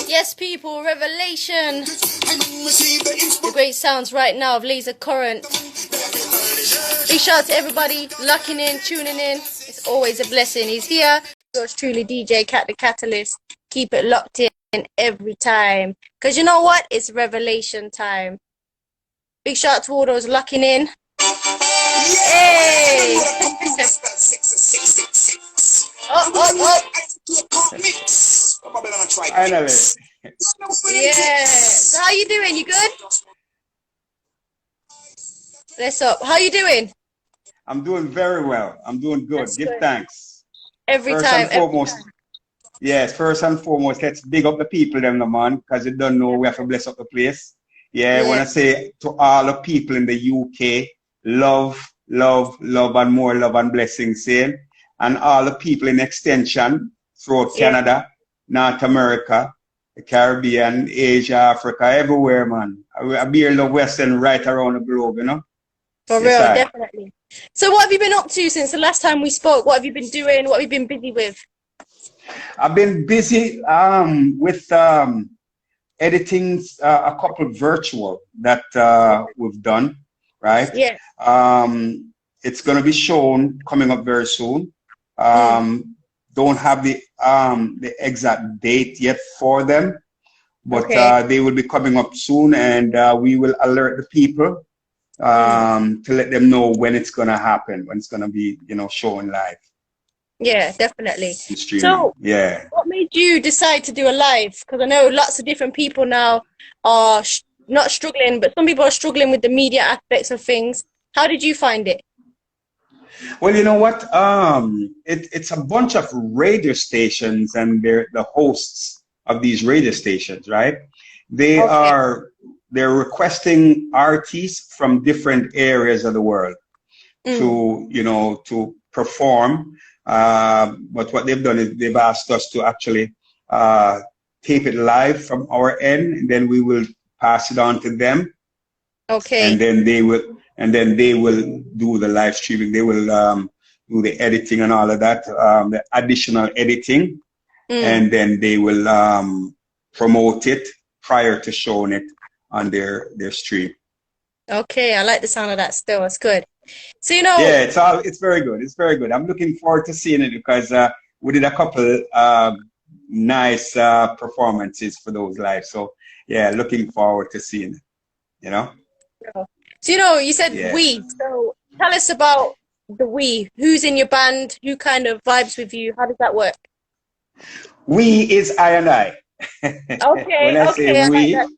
Yes, people, revelation. The great sounds right now of Lazah Current. Big shout out to everybody locking in, tuning in. It's always a blessing. He's here. Yours truly, DJ Kat, the Kat-a-lyst. Keep it locked in every time. Because you know what? It's revelation time. Big shout out to all those locking in. Hey! Oh. Finally. Yeah. So how you doing? You good? Let's up. How you doing? I'm doing very well. I'm doing good. That's Give good. thanks. Every First time. and foremost, yes, first and foremost, let's big up the people them, the man, because you don't know we have to bless up the place. Yeah, I want to say to all the people in the UK, love, and more love and blessings, saying, and all the people in extension throughout Canada, North America, the Caribbean, Asia, Africa, everywhere, man. I be love Western right around the globe, you know. For real, definitely. So what have you been up to since the last time we spoke? What have you been doing? What have you been busy with? I've been busy with editing a couple virtual that we've done, right? Yeah. It's going to be shown coming up very soon. Don't have the exact date yet for them, but they will be coming up soon, and we will alert the people to let them know when it's going to happen, when it's going to be, you know, shown live. Yeah, definitely. So, yeah. What made you decide to do a live? Because I know lots of different people now are not struggling, but some people are struggling with the media aspects of things. How did you find it? Well, you know what? It's a bunch of radio stations, and they're the hosts of these radio stations, right? They're requesting artists from different areas of the world to, you know, to perform. But what they've done is they've asked us to actually tape it live from our end, and then we will pass it on to them. Okay. And then they will do the live streaming. They will do the editing and all of that, the additional editing, and then they will promote it prior to showing it on their stream. Okay, I like the sound of that still. It's good. So, you know, yeah, it's very good. It's very good. I'm looking forward to seeing it because we did a couple nice performances for those live. So yeah, looking forward to seeing it, you know. So, you know, you said we. So tell us about the we. Who's in your band? Who kind of vibes with you? How does that work? We is I and I. Okay. When I say we, I like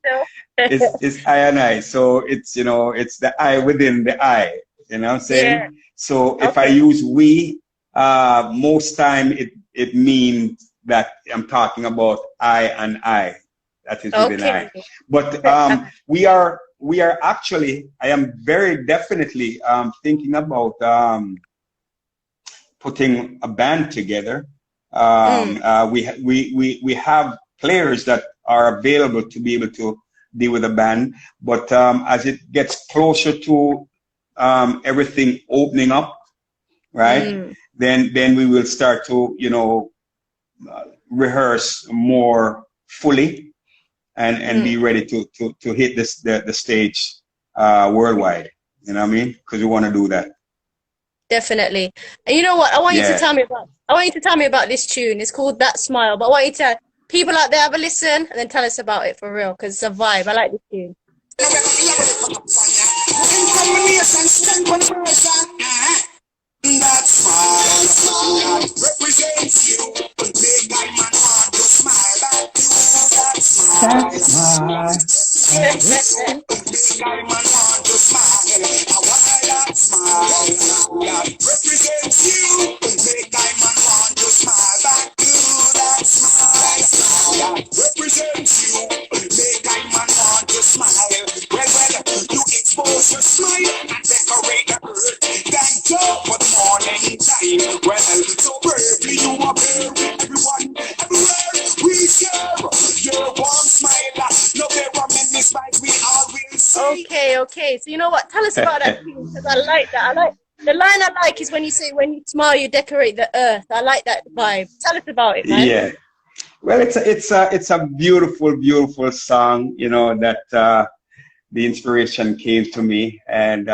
that it's I and I. So it's, you know, it's the I within the I. You know what I'm saying? Yeah. So if I use we, most time it means that I'm talking about I and I. That is within I. But we are actually, I am very definitely thinking about putting a band together. We have players that are available to be able to be with a band, but as it gets closer to everything opening up, right? Then we will start to, you know, rehearse more fully and be ready to hit the stage worldwide. You know what I mean? Because we want to do that. Definitely. And you know what? I want you to tell me about this tune. It's called That Smile. But I want you to people out there have a listen and then tell us about it for real, because it's a vibe. I like this tune. That smile represents you. Big guy man want to smile at you. That smile. Big guy man want to smile. Why that smile represents you. Big guy man want to smile at you. That smile represents you. Big guy man want to smile. Well, you expose your smile and decorate the earth. Thank you for the morning time. Well, so bravely you appear. Everyone, everywhere we share your warm smile. No, there are many smiles we all will see. Okay. So you know what? Tell us about that tune, because I like that. The line I like is when you say, when you smile, you decorate the earth. I like that vibe. Tell us about it, man. Yeah. Well, it's a beautiful, beautiful song, you know, that the inspiration came to me, and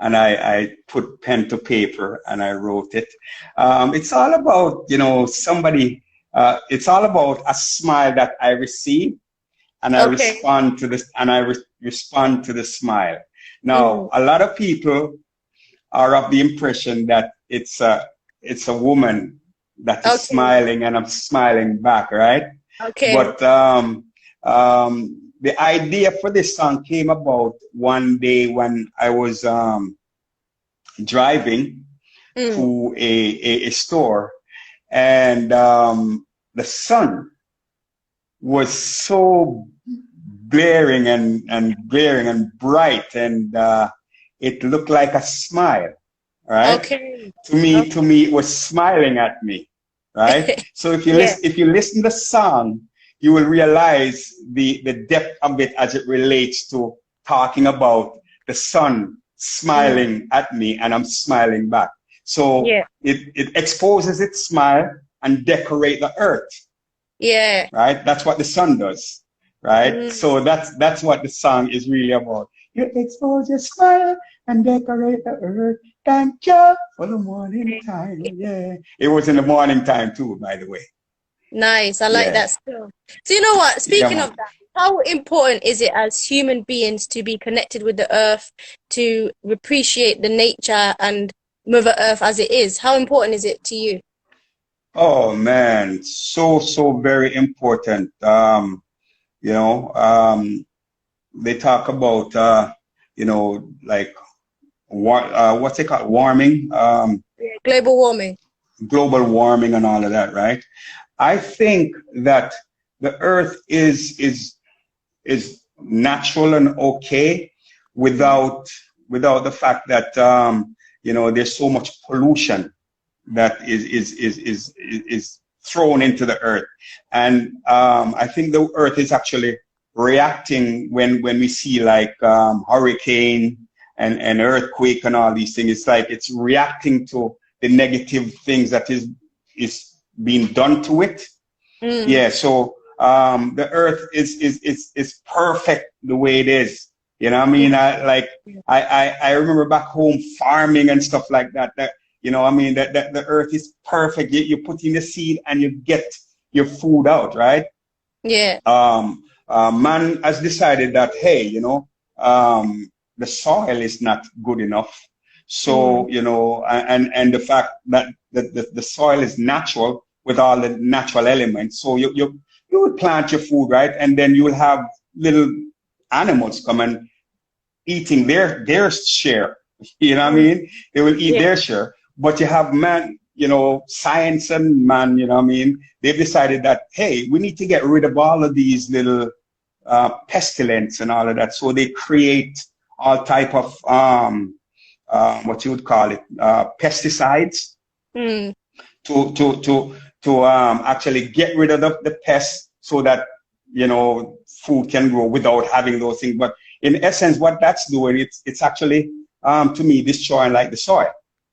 I put pen to paper and I wrote it. It's all about, you know, somebody, it's all about a smile that I receive, and I Okay. respond to this, and I respond to the smile. Now, a lot of people are of the impression that it's a woman that is Okay. smiling and I'm smiling back, right? Okay. But the idea for this song came about one day when I was driving to a store, and the sun was so glaring and glaring and bright, and it looked like a smile, right? Okay. To me, it was smiling at me, right? So if you listen to the song, you will realize the depth of it as it relates to talking about the sun smiling at me and I'm smiling back. So it exposes its smile and decorate the earth. Yeah. Right? That's what the sun does. Right? So that's what the song is really about. You expose your smile and decorate the earth. Thank you for the morning time. Yeah. It was in the morning time too, by the way. Nice. I like that still. So you know what? Speaking of that, how important is it as human beings to be connected with the earth, to appreciate the nature and Mother Earth as it is? How important is it to you? Oh man, so very important. You know, they talk about you know, like what's it called? Warming, global warming. Global warming and all of that, right? I think that the earth is natural and okay without the fact that you know, there's so much pollution that is thrown into the earth, and I think the earth is actually reacting when we see like hurricane and earthquake and all these things. It's like it's reacting to the negative things that is being done to it. Yeah, so the earth is perfect the way it is. You know what I mean? I remember back home farming and stuff like that. That, you know, I mean, that the earth is perfect. You put in the seed and you get your food out, right? Yeah. Man has decided that, hey, you know, the soil is not good enough. So, you know, and the fact that the soil is natural with all the natural elements. So you would plant your food, right? And then you will have little animals come and eating their share. You know what I mean? They will eat their share. But you have man, you know, science and man, you know what I mean? They've decided that, hey, we need to get rid of all of these little pestilence and all of that. So they create all type of what you would call it, pesticides to actually get rid of the pests so that, you know, food can grow without having those things. But in essence, what that's doing, it's actually to me destroying like the soil,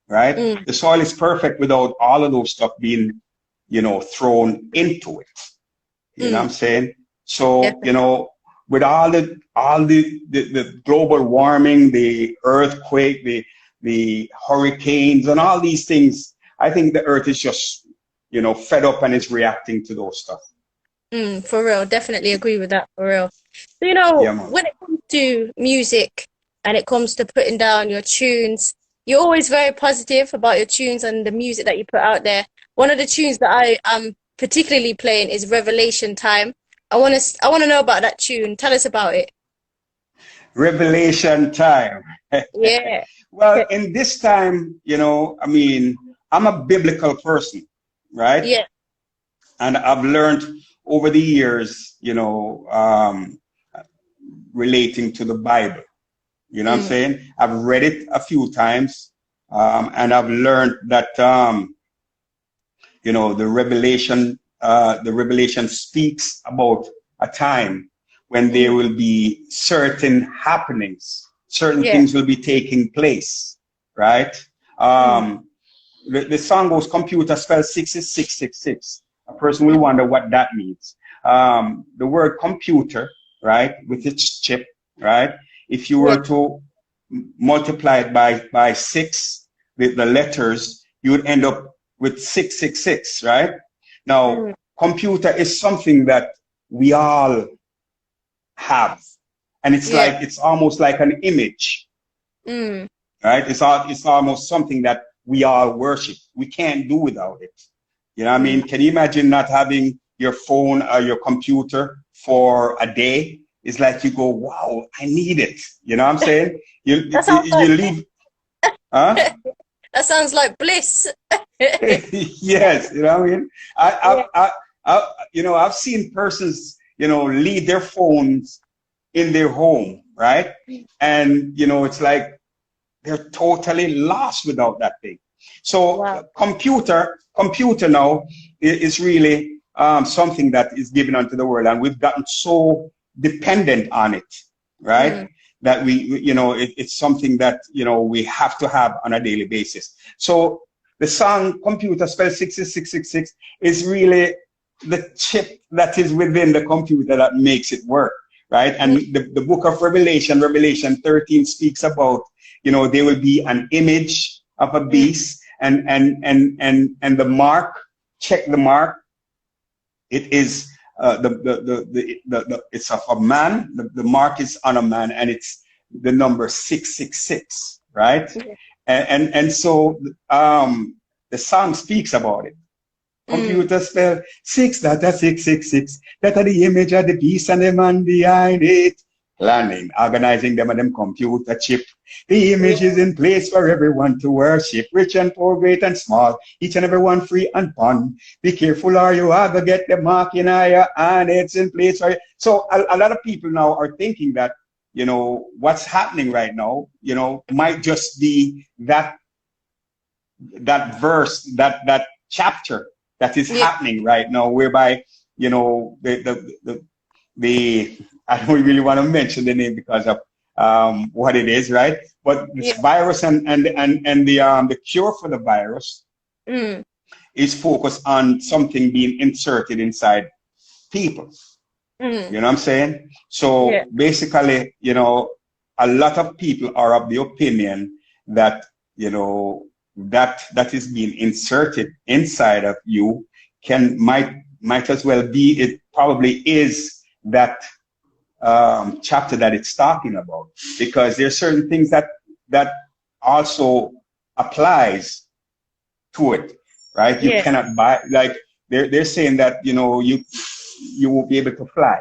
right? The soil is perfect without all of those stuff being, you know, thrown into it. You know what I'm saying? So, you know, with all the global warming, the earthquake, the hurricanes and all these things, I think the earth is just, you know, fed up and is reacting to those stuff. For real, definitely agree with that, for real. So, you know, when it comes to music and it comes to putting down your tunes, you're always very positive about your tunes and the music that you put out there. One of the tunes that I am particularly playing is Revelation Time. I want to know about that tune. Tell us about it. Revelation Time. Yeah. Well, in this time, you know, I mean, I'm a biblical person, right? Yeah. And I've learned over the years, you know, relating to the Bible. You know what I'm saying? I've read it a few times, and I've learned that, you know, the Revelation speaks about a time when there will be certain happenings certain things will be taking place, right? The song goes, computer spells 66666. A person will wonder what that means. The word computer, right, with its chip, right? If you were to multiply it by 6, the letters, you would end up with 666, right? Now, computer is something that we all have. And it's like, it's almost like an image, right? It's almost something that we all worship. We can't do without it. You know what I mean? Can you imagine not having your phone or your computer for a day? It's like you go, wow, I need it. You know what I'm saying? You leave. Huh? That sounds like bliss. Yes, you know what I mean? I've seen persons, leave their phones in their home, right? And, it's like they're totally lost without that thing. So computer now is really something that is given unto the world, and we've gotten so dependent on it, right? That it's something that, we have to have on a daily basis. So the song computer spelled 66666 is really the chip that is within the computer that makes it work, right? And the book of Revelation 13 speaks about, there will be an image of a beast, and the mark, check the mark. It is it's of a man. The mark is on a man, and it's the number 666, right? And so the song speaks about it. Computer spell 6, that are 666. That are the image of the beast and the man behind it. Planning, organizing them on them computer chip. The image is in place for everyone to worship. Rich and poor, great and small. Each and every one free and fun. Be careful or you are gonna get the mark in your hand. It's in place for you. So a lot of people now are thinking that, what's happening right now, might just be that verse, that chapter that is happening right now, whereby, the I don't really want to mention the name because of what it is, right? But this virus and the cure for the virus is focused on something being inserted inside people. You know what I'm saying? So basically, a lot of people are of the opinion that, that is being inserted inside of you might as well be, it probably is that chapter that it's talking about, because there's certain things that also applies to it, right? You cannot buy, like they're saying that, you won't be able to fly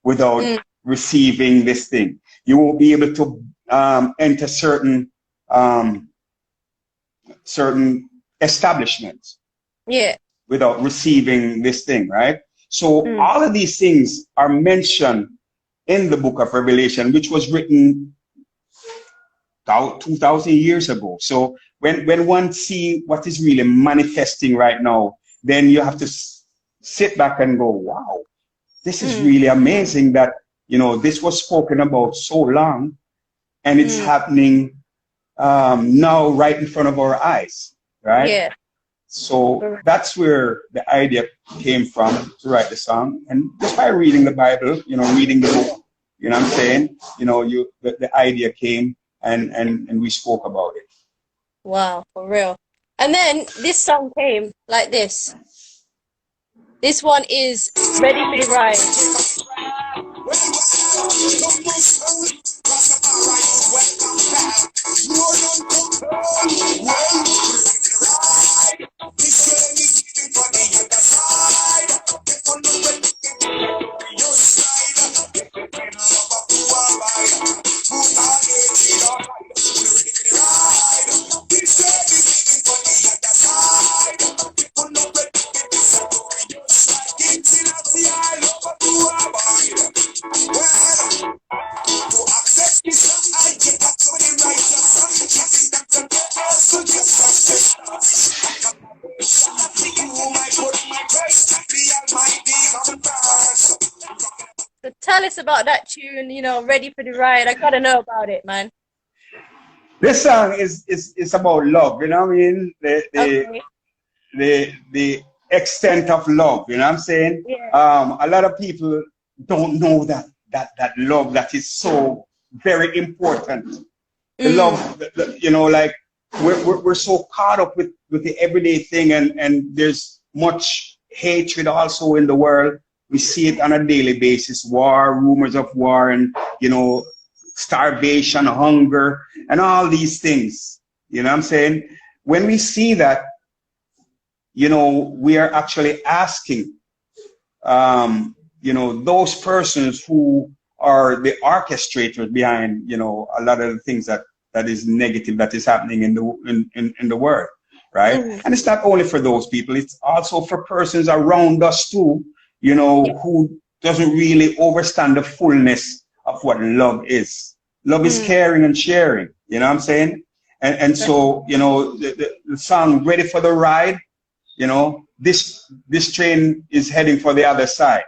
without receiving this thing. You won't be able to enter certain establishments without receiving this thing, right? So all of these things are mentioned in the book of Revelation, which was written 2,000 years ago. So when one see what is really manifesting right now, then you have to sit back and go, wow, this is really amazing that, this was spoken about so long, and it's happening now right in front of our eyes, right? Yeah. So that's where the idea came from to write the song. And just by reading the Bible, reading the book, you know what I'm saying? The idea came and we spoke about it. Wow, for real. And then this song came like this. This one is Ready for the Ride. So tell us about that tune, Ready for the Ride. I gotta know about it, man. This song is about love, you know what I mean? Okay. The extent of love, you know what I'm saying? Yeah. A lot of people don't know that love that is so very important. The love, you know, like we're so caught up with the everyday thing, and there's much hatred also in the world. We see it on a daily basis, war, rumors of war, and, you know, starvation, hunger, and all these things. You know what I'm saying? When we see that, you know, we are actually asking, you know, those persons who are the orchestrators behind, you know, a lot of the things that is negative that is happening in the world, right? And it's not only for those people, it's also for persons around us too, you know, who doesn't really understand the fullness of what love is. Love is caring and sharing, you know what I'm saying? And so, you know, the song Ready for the Ride, you know, this train is heading for the other side.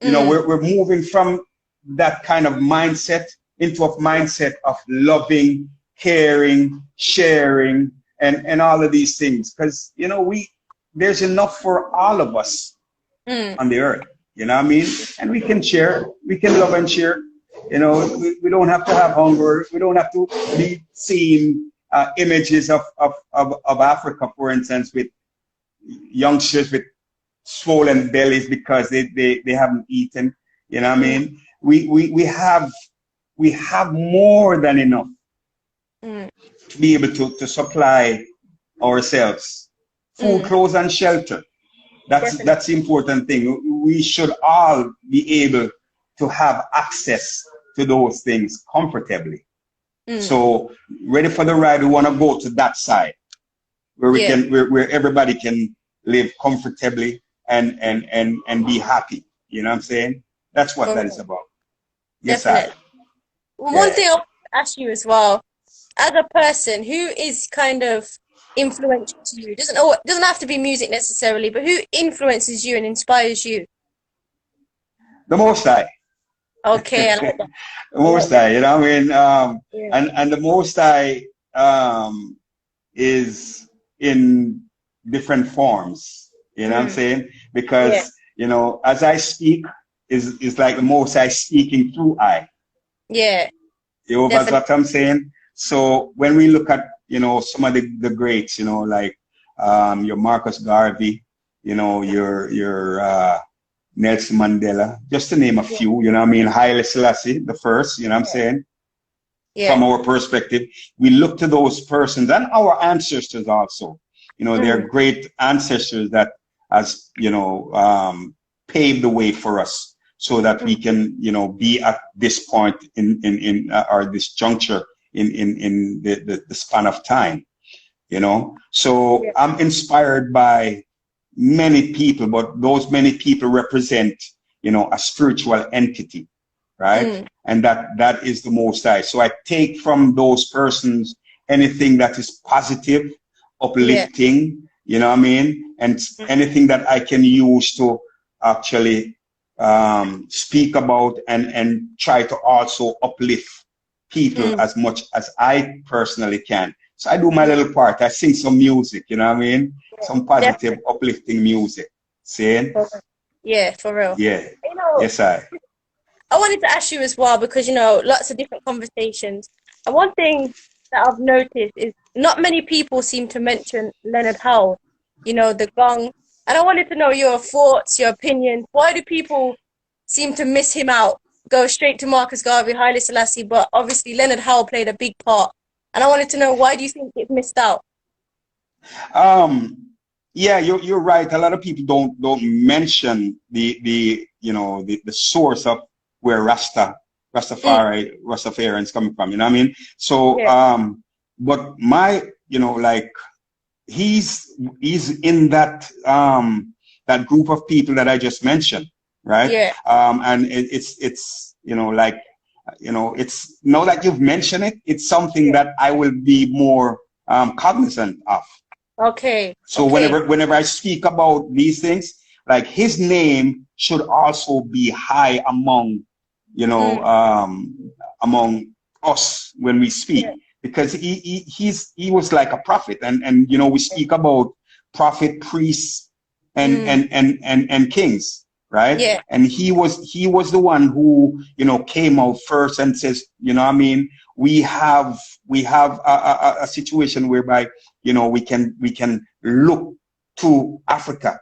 You know, we're moving from that kind of mindset into a mindset of loving, caring, sharing, and all of these things. Because, you know, there's enough for all of us on the earth. You know what I mean? And we can share, we can love and share. You know, we don't have to have hunger. We don't have to be seeing images of Africa, for instance, with youngsters with swollen bellies because they haven't eaten. You know what I mean? We have more than enough to be able to supply ourselves food, clothes, and shelter. That's the important thing. We should all be able to have access to those things comfortably. So, Ready for the Ride, we want to go to that side where we can, where everybody can live comfortably and be happy. You know what I'm saying? That's what that is about. Yes, definitely. One thing I'll ask you as well, as a person, who is kind of influential to you? Doesn't have to be music necessarily, but who influences you and inspires you? The Most High. Okay, I like that. The Most High, you know what I mean? And the Most High is in different forms, you know what I'm saying? Because, you know, as I speak, is like the Most High speaking through I. Yeah. You know, that's what I'm saying? So when we look at, you know, some of the greats, you know, like your Marcus Garvey, you know, your Nelson Mandela, just to name a few, you know what I mean? Haile Selassie, the first, you know what I'm saying? From our perspective, we look to those persons and our ancestors also. You know, they're great ancestors that has, you know, paved the way for us so that we can, you know, be at this point in or this juncture in the span of time, you know. So I'm inspired by many people, but those many people represent, you know, a spiritual entity, right? And that is the Most High. So I take from those persons anything that is positive, uplifting, you know what I mean? And anything that I can use to actually speak about and try to also uplift people as much as I personally can. So I do my little part. I sing some music, you know what I mean? Some positive, uplifting music. See? Yeah, for real. Yeah. You know, yes, I wanted to ask you as well because, you know, lots of different conversations. And one thing that I've noticed is not many people seem to mention Leonard Howell, you know, the gong. And I wanted to know your thoughts, your opinion. Why do people seem to miss him out? Go straight to Marcus Garvey, Haile Selassie, but obviously Leonard Howell played a big part. And I wanted to know, why do you think it's missed out? Yeah, you're right. A lot of people don't mention the you know the source of where Rastafarian is coming from. You know what I mean? So but my, you know, like he's in that that group of people that I just mentioned, right? Yeah. And it's you know, like, you know, it's now that you've mentioned it, it's something that I will be more cognizant of. Okay. So whenever I speak about these things, like his name should also be high among, you know, among us when we speak, because he was like a prophet, and you know, we speak about prophet, priests, and kings, right? Yeah. And he was the one who, you know, came out first and says, you know, I mean, we have a situation whereby, you know, we can look to Africa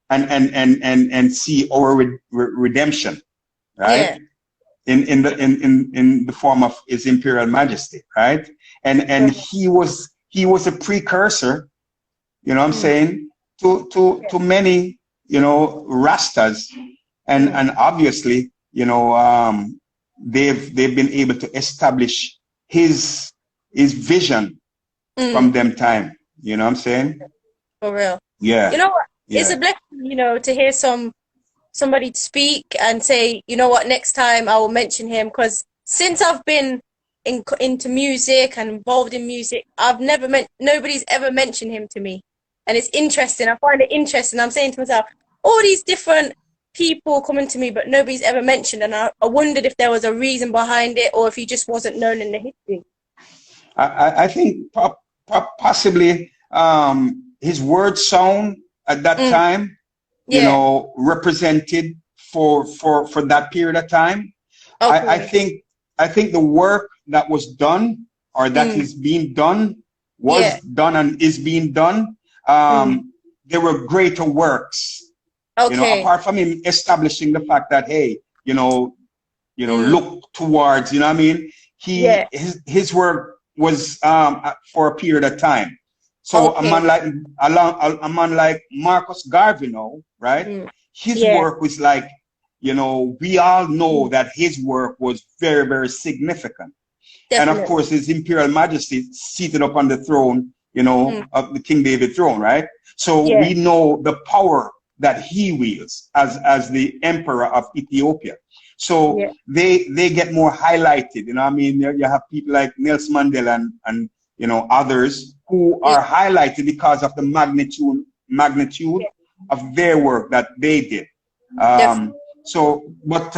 and see our redemption, right? Yeah. In the form of His Imperial Majesty, right? And he was a precursor, you know what I'm saying, to many, you know, Rastas, and obviously, you know, they've been able to establish his vision from them time. You know what I'm saying? For real. Yeah. You know what? Yeah. It's a blessing, you know, to hear somebody speak and say, you know what, next time I will mention him, because since I've been into music and involved in music, nobody's ever mentioned him to me. And it's interesting. I find it interesting. I'm saying to myself, all these different people coming to me, but nobody's ever mentioned. And I wondered if there was a reason behind it, or if he just wasn't known in the history. I think possibly his word sound at that time, you know, represented for that period of time. Okay. I think the work that was done, or that is being done, was done and is being done. There were greater works. Okay. You know, apart from him establishing the fact that, hey, you know, look towards, you know what I mean? His work was for a period of time. So okay. a man like Marcus Garvey now, right? His work was like, you know, we all know that his work was very, very significant. Definitely. And of course, His Imperial Majesty seated up on the throne, you know, of the King David throne, right? So we know the power that he wields as the Emperor of Ethiopia. So they get more highlighted, you know what I mean? You have people like Nelson Mandela and you know, others who are highlighted because of the magnitude of their work that they did. So, but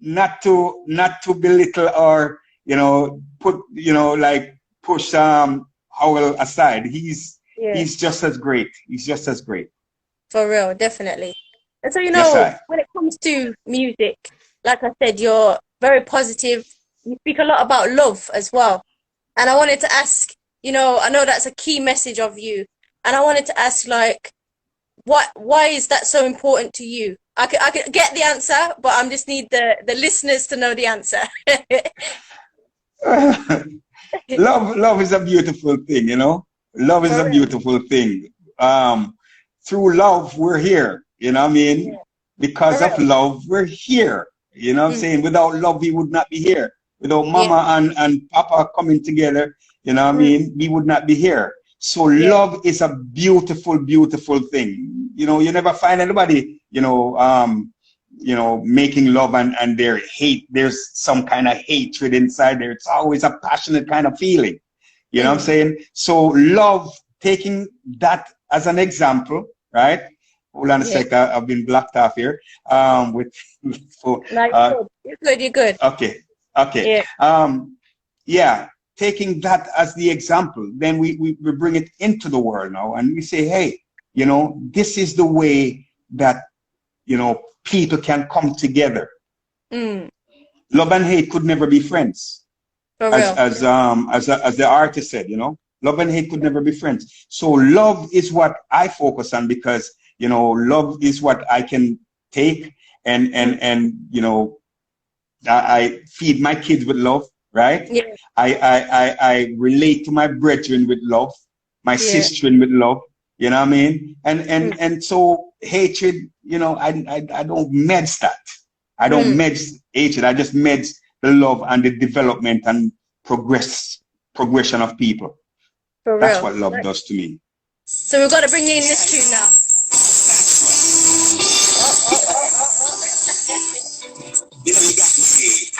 not to belittle or, you know, push Howell aside. He's just as great. He's just as great. For real, definitely. And so, you know, when it comes to music, like I said, you're very positive. You speak a lot about love as well. And I wanted to ask, you know, I know that's a key message of you. And I wanted to ask, like, why is that so important to you? I could get the answer, but I just need the listeners to know the answer. Love is a beautiful thing, you know. Love is a beautiful thing. Through love, we're here, you know what I mean? Because of love, we're here. You know what I'm saying? Without love, we would not be here. Without mama and papa coming together, you know what I mean, we would not be here. So love is a beautiful, beautiful thing. You know, you never find anybody, you know, making love and there's some kind of hatred inside there. It's always a passionate kind of feeling. You know what I'm saying? So love, taking that as an example, right? Hold on a sec, I've been blocked off here. You're good, you're good. Okay. Taking that as the example, then we bring it into the world now, and we say, hey, you know, this is the way that, you know, people can come together. Love and hate could never be friends. As the artist said, you know, love and hate could never be friends. So love is what I focus on, because, you know, love is what I can take and you know, I feed my kids with love, right? Yeah. I relate to my brethren with love, my sister with love, you know what I mean? And so hatred, you know, I don't meds that. I don't meds hatred. I just meds the love and the development and progression of people. That's what love does to me. So we've got to bring in this tune now. You know, you got to see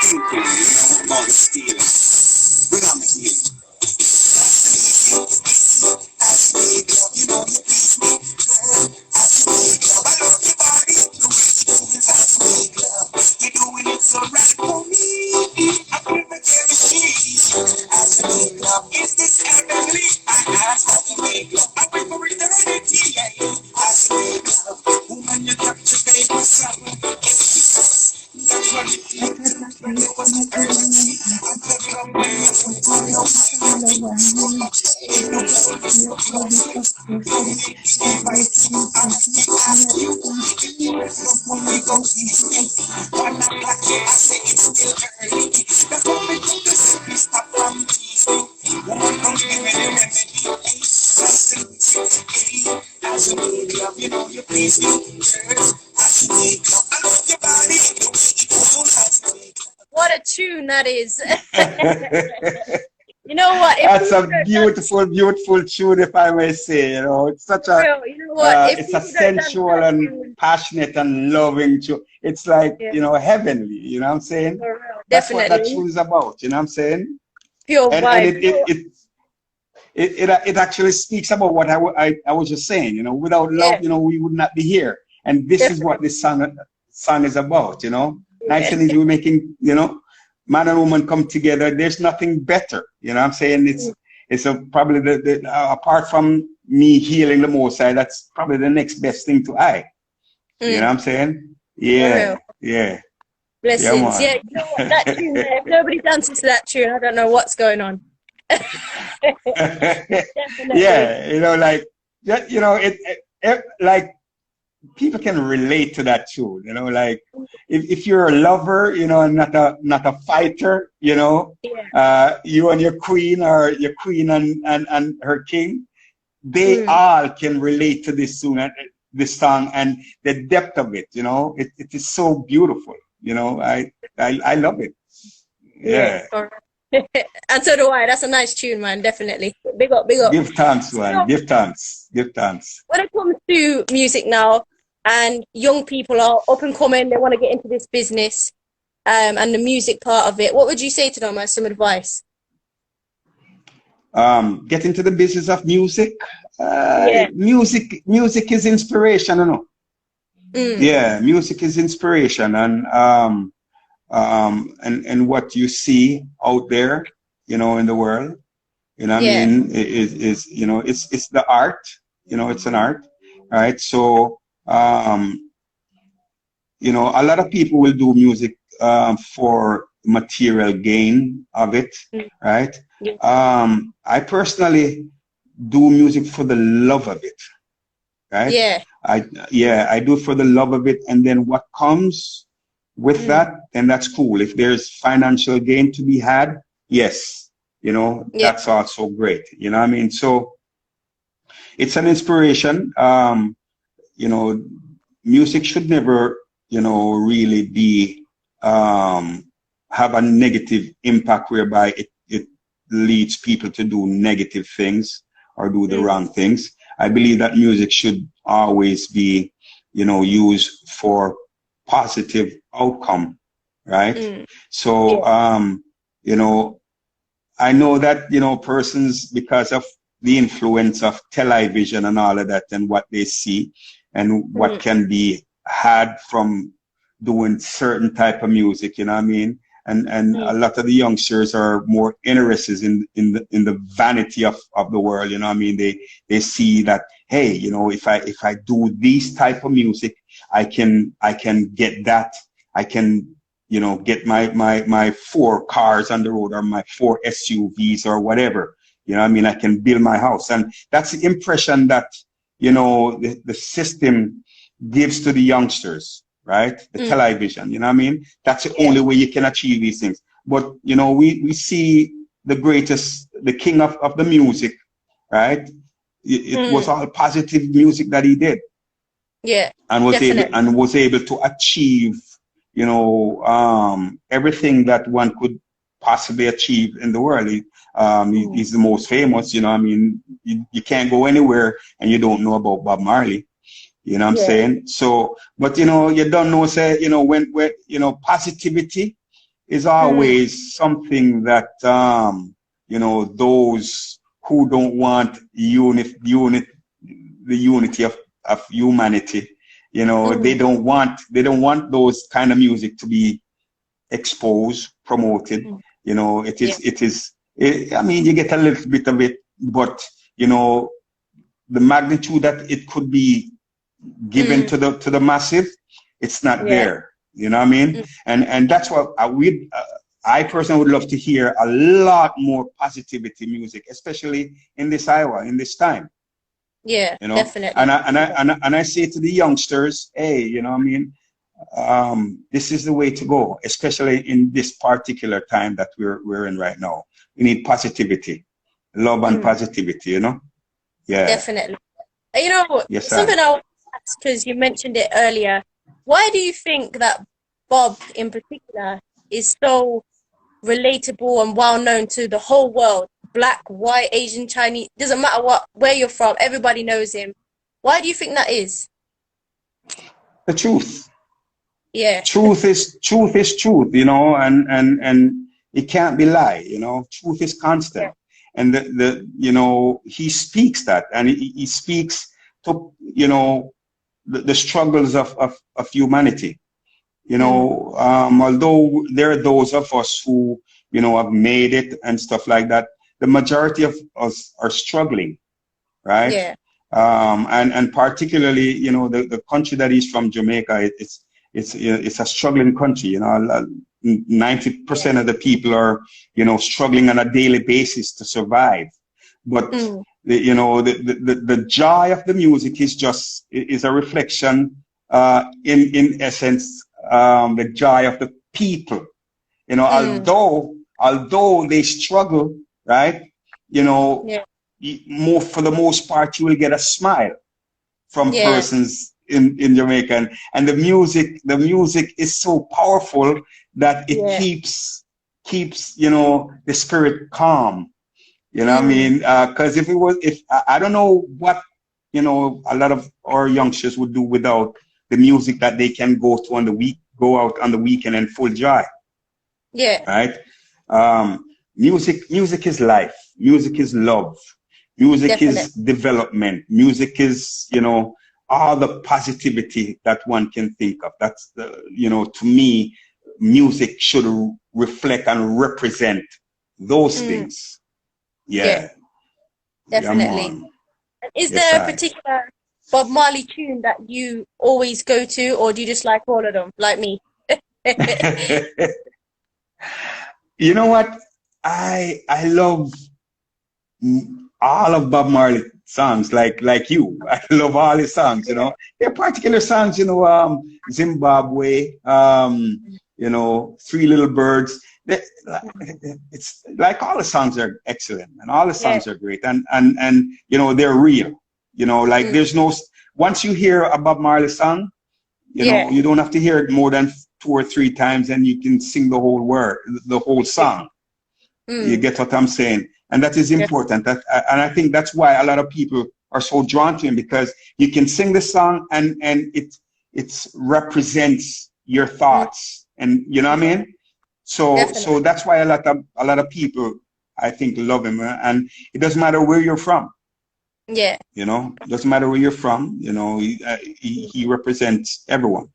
thinking, you know, about the stealing. Bring on the healing. As we love, you know, you please me. As we love, I love your body. The way you do it, as we love. You're doing it so right for me. I feel like every What a tune that is. You know what? That's a beautiful, beautiful tune, if I may say. You know, it's such a, you know what? it's a sensual and passionate and loving tune. It's like, you know, heavenly. You know what I'm saying? That's what that tune is about. You know what I'm saying? Pure and vibe. it actually speaks about what I was just saying. You know, without love, you know, we would not be here. And this is what this song is about. You know, nice and easy. We're making, you know, man and woman come together. There's nothing better. You know what I'm saying? It's probably the apart from me healing the Most High, that's probably the next best thing to I. You know what I'm saying? Yeah. Yeah. Blessings. Yeah, you know what, that tune there, if nobody dances to that tune, I don't know what's going on. Yeah, you know, like, you know, it like, people can relate to that tune, you know, like if you're a lover, you know, and not a fighter, you know, you and your queen, or your queen and her king, they all can relate to this song and the depth of it, you know, it is so beautiful, you know, I love it. Yeah. And so do I. That's a nice tune, man. Definitely. Big up, big up. Give thanks, man. Give thanks. Give thanks. When it comes to music now, and young people are up and coming, they want to get into this business, and the music part of it, what would you say to them as some advice? Get into the business of music. Music is inspiration, you know. Yeah, music is inspiration, and what you see out there, you know, in the world, you know what I mean, is you know, it's the art, you know, it's an art, right? So you know, a lot of people will do music for material gain of it, right? I personally do music for the love of it, right? I do it for the love of it, and then what comes with that, then that's cool. If there's financial gain to be had, yes, you know, that's also great. You know what I mean? So it's an inspiration. You know, music should never, you know, really be have a negative impact whereby it leads people to do negative things or do the wrong things. I believe that music should always be, you know, used for positive outcome, right? So you know, I know that, you know, persons, because of the influence of television and all of that, and what they see and what can be had from doing certain type of music, you know what I mean? And a lot of the youngsters are more interested in the vanity of the world, you know what I mean? They see that, hey, you know, if I do these type of music, I can get that. I can, you know, get my 4 cars on the road, or my 4 SUVs or whatever. You know what I mean? I can build my house. And that's the impression that, you know, the system gives to the youngsters, right? The television, you know what I mean? That's the only way you can achieve these things. But, you know, we see the greatest, the king of the music, right? It was all positive music that he did. Yeah. And was able to achieve, you know, everything that one could possibly achieve in the world. He's the most famous, you know what I mean? You can't go anywhere and you don't know about Bob Marley. You know what I'm saying? So, but, you know, you don't know, say, you know, when you know, positivity is always something that, you know, those who don't want the unity of humanity, you know, they don't want those kind of music to be exposed, promoted. You know, I mean, you get a little bit of it, but, you know, the magnitude that it could be given to the massive, it's not there. You know what I mean? And that's what I personally would love to hear a lot more positivity music, especially in this hour, in this time. Yeah, You know, definitely. and I say to the youngsters, hey, you know what I mean? This is the way to go, especially in this particular time that we're in right now. We need positivity, love and positivity, you know? Yeah. Definitely. You know, Yes, something sir. I want to ask, because you mentioned it earlier. Why do you think that Bob in particular is so relatable and well known to the whole world? Black, white, Asian, Chinese, doesn't matter where you're from, everybody knows him. Why do you think that is? The truth. Yeah. Truth is truth, you know, and it can't be lie, you know. Truth is constant. Yeah. And you know, he speaks that, and he speaks to, you know, the struggles of humanity. You know, although there are those of us who, you know, have made it and stuff like that, the majority of us are struggling, right? Yeah. And particularly, you know, the country that he's from, Jamaica, it's a struggling country. You know, 90% of the people are, you know, struggling on a daily basis to survive. But you know, the joy of the music is a reflection, in essence, the joy of the people. You know, although they struggle, right? You know, Yeah. for the most part, you will get a smile from Yeah. persons in Jamaica, and the music is so powerful that it keeps you know, the spirit calm. You know what I mean? Because if I don't know what, you know, a lot of our youngsters would do without the music that they can go out on the weekend and full joy. Yeah. Right? Music is life. Music is love. Music Definitely. is development. Music is, you know, all the positivity that one can think of. That's the, you know, to me, music should reflect and represent those things. Yeah. Definitely. Yeah, man. Is Yes, there a I. particular Bob Marley tune that you always go to, or do you just like all of them, like me? You know what? I love all of Bob Marley songs, like you. I love all his songs, you know. There are particular songs, you know, Zimbabwe, you know, Three Little Birds. It's like all the songs are excellent and all the songs are great, and you know, they're real. You know, like there's no, once you hear a Bob Marley song, you know, you don't have to hear it more than 2 or 3 times and you can sing the whole the whole song. You get what I'm saying? And that is important. And I think that's why a lot of people are so drawn to him, because you can sing the song and it represents your thoughts, and you know what I mean? So that's why a lot of people, I think, love him, and it doesn't matter where you're from. Yeah. You know, doesn't matter where you're from. You know, he represents everyone.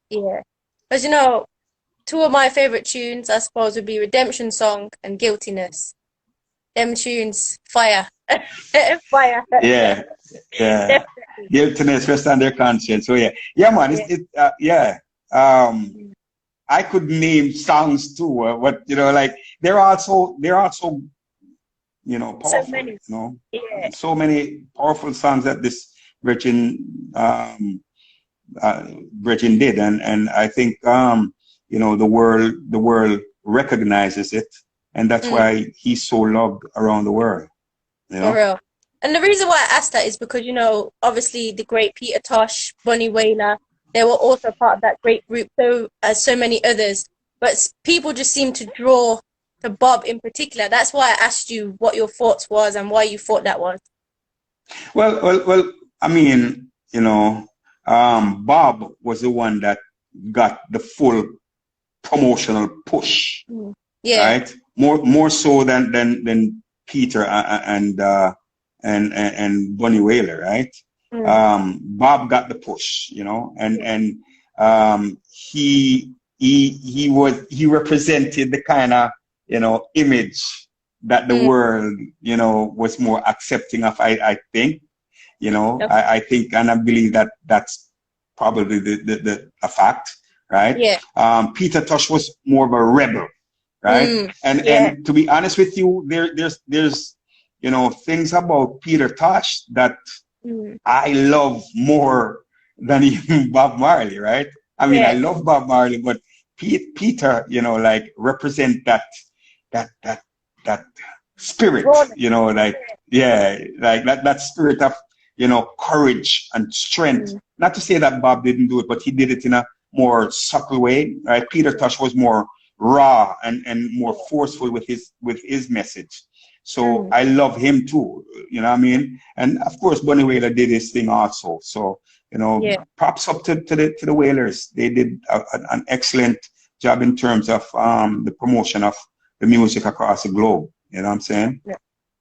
Yeah. Because, you know, two of my favorite tunes, I suppose, would be Redemption Song and Guiltiness. Them tunes, fire. Fire. Yeah. Yeah. Guiltiness rests on their conscience. So yeah, man. I could name songs too, but you know, like they're also you know, powerful. So many. You know, Yeah. so many powerful songs that this Virgin did, and I think you know, the world recognizes it, and that's why he's so loved around the world. You know? For real. And the reason why I asked that is because, you know, obviously the great Peter Tosh, Bunny Wailer, they were also part of that great group, so as so many others. But people just seem to draw to Bob in particular. That's why I asked you what your thoughts was and why you thought that was. Well. I mean, you know, Bob was the one that got the full promotional push, right? More so than Peter and Bunny Wailer, right? Bob got the push, you know, and he represented the kind of, you know, image that the world, you know, was more accepting of. I think, you know, I think, and I believe that that's probably a fact, right? Yeah. Peter Tosh was more of a rebel, right? And to be honest with you, there's you know, things about Peter Tosh that I love more than even Bob Marley, right? I mean, I love Bob Marley, but Peter, you know, like represent that spirit, you know, like like that spirit of, you know, courage and strength. Not to say that Bob didn't do it, but he did it in a more subtle way, right? Peter Tosh was more raw and more forceful with his message. So I love him too, you know what I mean? And of course, Bunny Wailer did his thing also. So, you know, props up to the Wailers. They did an excellent job in terms of the promotion of the music across the globe. You know what I'm saying? Yeah,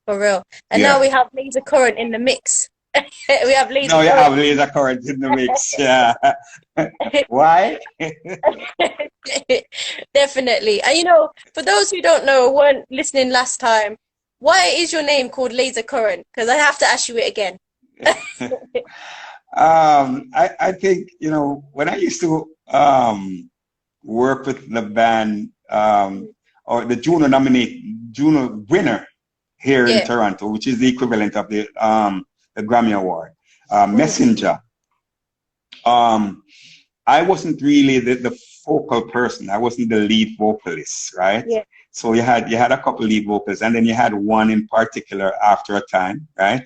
for real. And now we have Lazah Current in the mix. We have Lazah. No, you have Lazah Current in the mix. Yeah. Why? Definitely. And you know, for those who don't know, weren't listening last time, why is your name called Lazah Current? Because I have to ask you it again. I think, you know, when I used to work with the band or the Juno winner here in Toronto, which is the equivalent of the Grammy Award, Messenger. I wasn't really the focal person. I wasn't the lead vocalist, right? Yeah. So you had a couple lead vocals, and then you had one in particular after a time, right?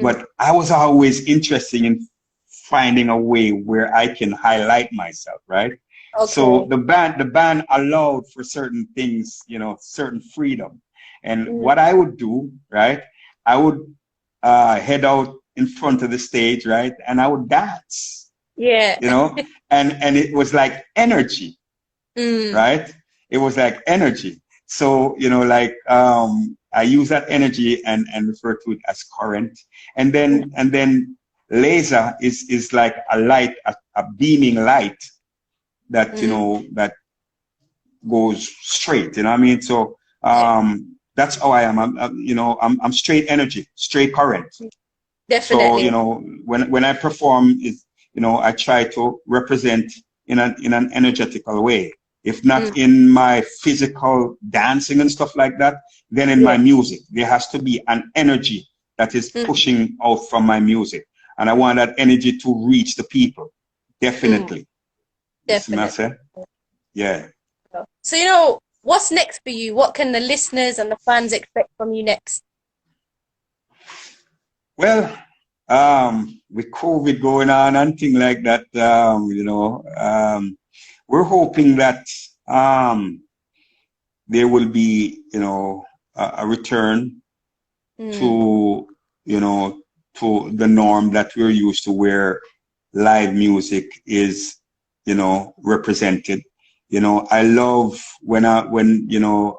But I was always interested in finding a way where I can highlight myself, right? Okay. So the band allowed for certain things, you know, certain freedom. And what I would do, right? I would head out in front of the stage, right? And I would dance. Yeah. You know, and it was like energy, right? It was like energy. So, you know, like I use that energy and refer to it as current. And then Lazah is like a light, a beaming light that, you know, that goes straight, you know what I mean? So that's how I am. I'm straight energy, straight current. Definitely. So, you know, when I perform, you know, I try to represent in an energetical way. If not in my physical dancing and stuff like that, then in my music. There has to be an energy that is pushing out from my music. And I want that energy to reach the people. Definitely. Definitely. Yeah. So, you know, what's next for you? What can the listeners and the fans expect from you next? Well, with COVID going on and things like that, you know, we're hoping that there will be, you know, a return to, you know, to the norm that we're used to, where live music is, you know, represented. You know, I love when you know,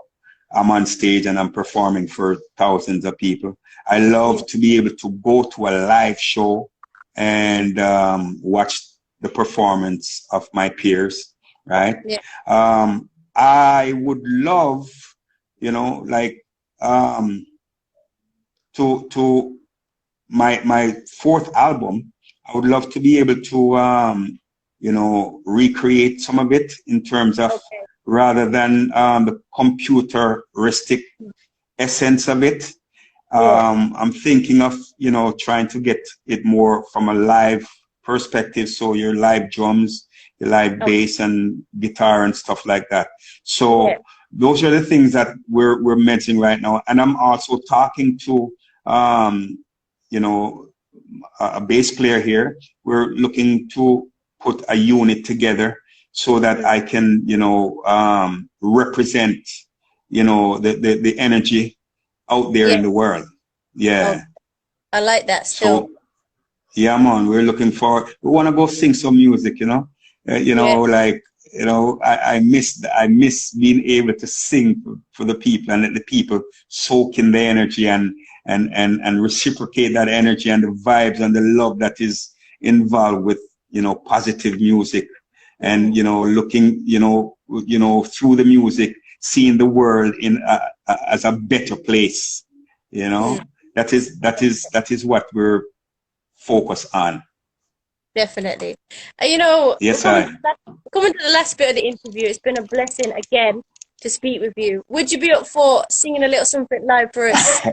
I'm on stage and I'm performing for thousands of people. I love to be able to go to a live show and watch the performance of my peers, right? Yeah. I would love, you know, like to my fourth album, I would love to be able to you know, recreate some of it in terms of rather than the computeristic essence of it. I'm thinking of, you know, trying to get it more from a live perspective. So your live drums, your live bass and guitar and stuff like that. So those are the things that we're mentioning right now. And I'm also talking to, you know, a bass player here. We're looking to put a unit together so that I can, you know, represent, you know, the energy out there in the world. Yeah. I like that still. So, yeah, man, we're looking for, we want to go sing some music, you know, like, you know, I miss being able to sing for the people and let the people soak in the energy and reciprocate that energy and the vibes and the love that is involved with, you know, positive music and, you know, looking, you know, through the music, seeing the world in as a better place, you know. That is what we're focused on. Definitely. You know, yes, coming to the last bit of the interview, it's been a blessing again to speak with you. Would you be up for singing a little something live for us?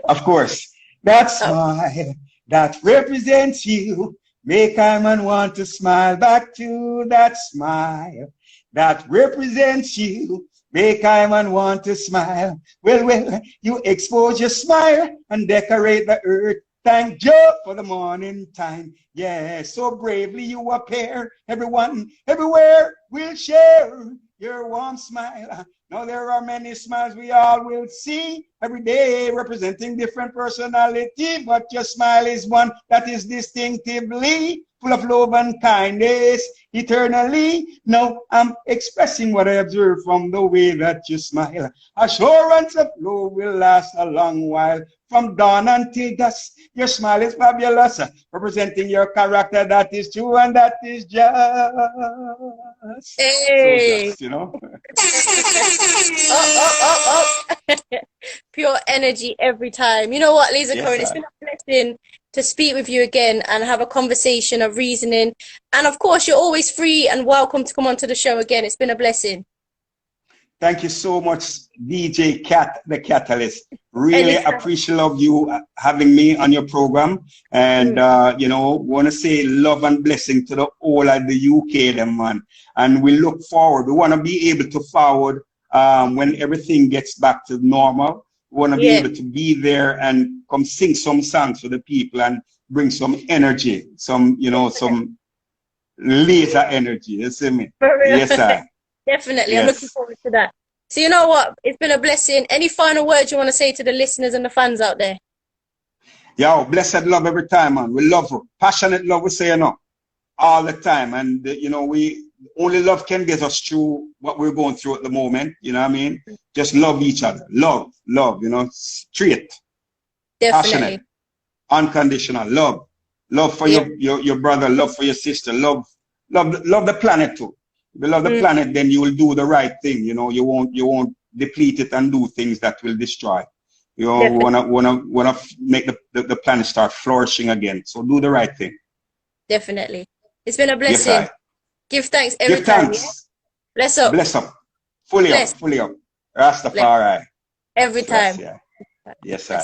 Of course. That smile that represents you, make I man want to smile back to. That smile that represents you, make I man want to smile. Well, you expose your smile and decorate the earth. Thank Joe for the morning time. Yeah, so bravely you appear. Everyone, everywhere will share your warm smile. Now there are many smiles we all will see every day, representing different personality, but your smile is one that is distinctively full of love and kindness eternally. Now I'm expressing what I observe from the way that you smile. Assurance of love will last a long while. From dawn until dusk, your smile is fabulous, representing your character that is true and that is just. Hey. So just, you know. Pure energy every time. You know what, Lazah Current, Yes, it's been a blessing to speak with you again and have a conversation of reasoning. And of course, you're always free and welcome to come onto the show again. It's been a blessing. Thank you so much, DJ Kat, the Kat-a-lyst. Really appreciate you having me on your program. And, you know, want to say love and blessing to the whole of the UK, them, man. And we look forward. We want to be able to forward when everything gets back to normal. We want to be able to be there and come sing some songs for the people and bring some energy, some, you know, some laser energy. You see me? Yes, sir. Definitely. Yes. I'm looking forward to that. So you know what? It's been a blessing. Any final words you want to say to the listeners and the fans out there? Yo, blessed love every time, man. We love her. Passionate love, we say, you know, all the time. And, you know, only love can get us through what we're going through at the moment. You know what I mean? Just love each other. Love, you know, straight. Definitely. Passionate. Unconditional love. Love for your brother. Love for your sister. Love the planet too. If you love the planet, then you will do the right thing. You know, you won't deplete it and do things that will destroy. You know, wanna make the planet start flourishing again. So do the right thing. Definitely. It's been a blessing. Yes, give thanks every time. Yeah? Bless up. Bless up. Fully up. Rastafari. Every time. Yes, sir.